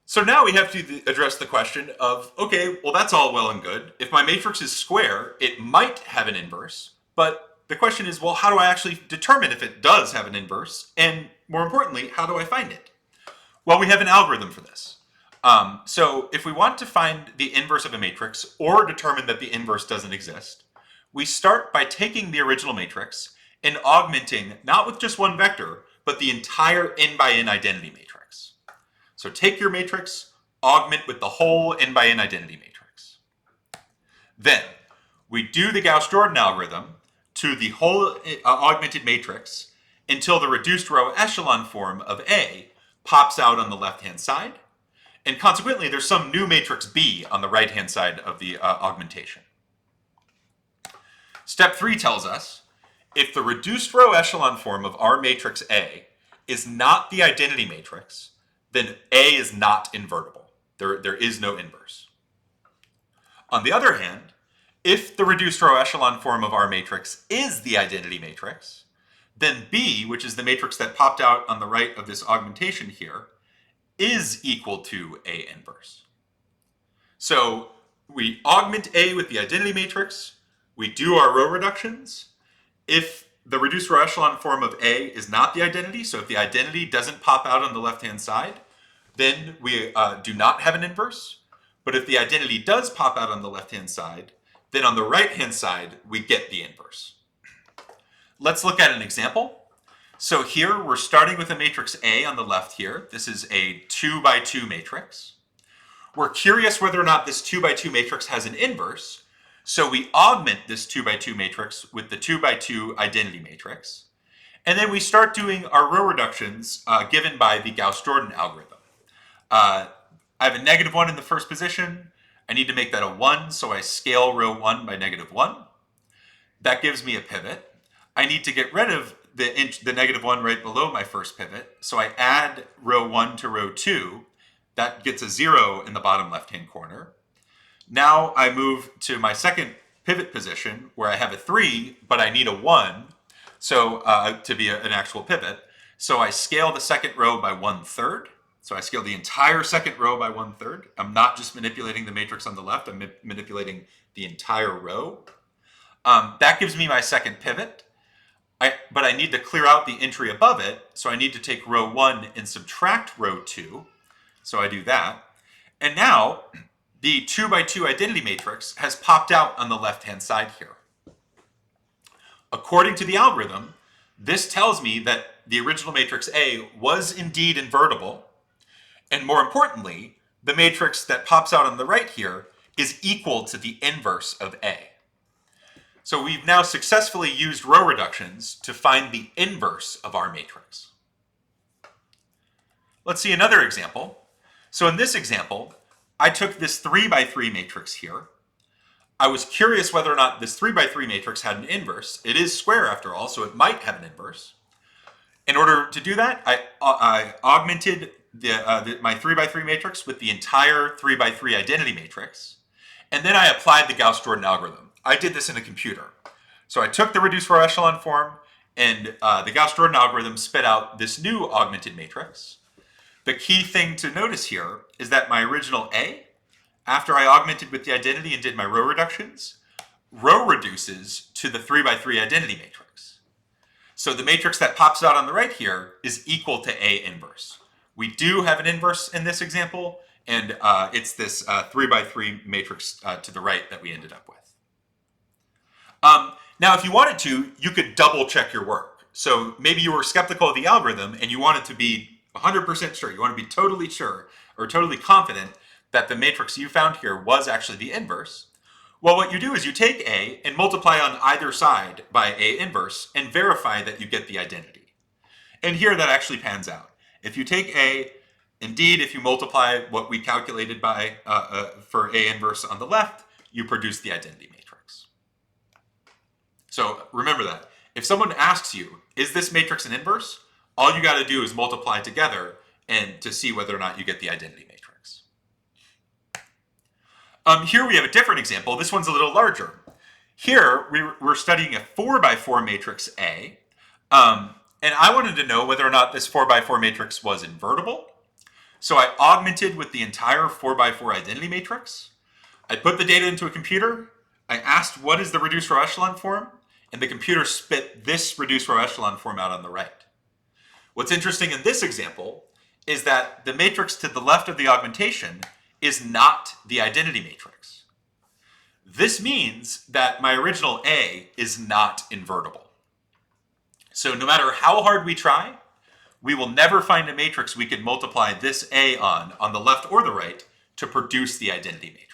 So now we have to address the question of, okay, well, that's all well and good. If my matrix is square, it might have an inverse. But the question is, well, how do I actually determine if it does have an inverse? And more importantly, how do I find it? Well, we have an algorithm for this. So if we want to find the inverse of a matrix or determine that the inverse doesn't exist, we start by taking the original matrix and augmenting, not with just one vector, but the entire n by n identity matrix. So take your matrix, augment with the whole n by n identity matrix. Then we do the Gauss-Jordan algorithm to the whole augmented matrix until the reduced row echelon form of A pops out on the left-hand side. And consequently, there's some new matrix B on the right-hand side of the augmentation. Step 3 tells us if the reduced row echelon form of our matrix A is not the identity matrix, then A is not invertible. There is no inverse. On the other hand, if the reduced row echelon form of our matrix is the identity matrix, then B, which is the matrix that popped out on the right of this augmentation here, is equal to A inverse. So we augment A with the identity matrix, we do our row reductions. If the reduced row echelon form of A is not the identity, so if the identity doesn't pop out on the left-hand side, then we do not have an inverse. But if the identity does pop out on the left-hand side, then on the right-hand side, we get the inverse. Let's look at an example. So here we're starting with a matrix A on the left here. This is a 2 by 2 matrix. We're curious whether or not this 2 by 2 matrix has an inverse. So we augment this 2 by 2 matrix with the 2 by 2 identity matrix. And then we start doing our row reductions given by the Gauss-Jordan algorithm. I have a -1 in the first position. I need to make that a 1, so I scale row 1 by -1. That gives me a pivot. I need to get rid of the -1 right below my first pivot, so I add row 1 to row 2. That gets a 0 in the bottom left-hand corner. Now I move to my second pivot position where I have a 3, but I need a 1 so to be an actual pivot. So I scale the second row by 1/3. So I scale the entire second row by 1/3. I'm not just manipulating the matrix on the left, I'm manipulating the entire row. That gives me my second pivot. But I need to clear out the entry above it, so I need to take row 1 and subtract row 2. So I do that. And now the 2 by 2 identity matrix has popped out on the left-hand side here. According to the algorithm, this tells me that the original matrix A was indeed invertible. And more importantly, the matrix that pops out on the right here is equal to the inverse of A. So we've now successfully used row reductions to find the inverse of our matrix. Let's see another example. So in this example, I took this 3 by 3 matrix here. I was curious whether or not this 3 by 3 matrix had an inverse. It is square after all, so it might have an inverse. In order to do that, I augmented my 3 by 3 matrix with the entire 3 by 3 identity matrix. And then I applied the Gauss-Jordan algorithm. I did this in a computer. So I took the reduced row echelon form and the Gauss-Jordan algorithm spit out this new augmented matrix. The key thing to notice here is that my original A, after I augmented with the identity and did my row reductions, row reduces to the 3 by 3 identity matrix. So the matrix that pops out on the right here is equal to A inverse. We do have an inverse in this example, and it's this 3 by 3 matrix to the right that we ended up with. Now, if you wanted to, you could double check your work. So maybe you were skeptical of the algorithm and you wanted to be 100% sure. You want to be totally sure or totally confident that the matrix you found here was actually the inverse. Well, what you do is you take A and multiply on either side by A inverse and verify that you get the identity. And here that actually pans out. If you take A, indeed, if you multiply what we calculated by for A inverse on the left, you produce the identity matrix. So remember that. If someone asks you, is this matrix an inverse? All you got to do is multiply together and to see whether or not you get the identity matrix. Here we have a different example. This one's a little larger. Here we're studying a 4 by 4 matrix A. And I wanted to know whether or not this 4 by 4 matrix was invertible. So I augmented with the entire 4x4 identity matrix. I put the data into a computer. I asked what is the reduced row echelon form, and the computer spit this reduced row echelon form out on the right. What's interesting in this example is that the matrix to the left of the augmentation is not the identity matrix. This means that my original A is not invertible. So no matter how hard we try, we will never find a matrix we could multiply this A on the left or the right, to produce the identity matrix.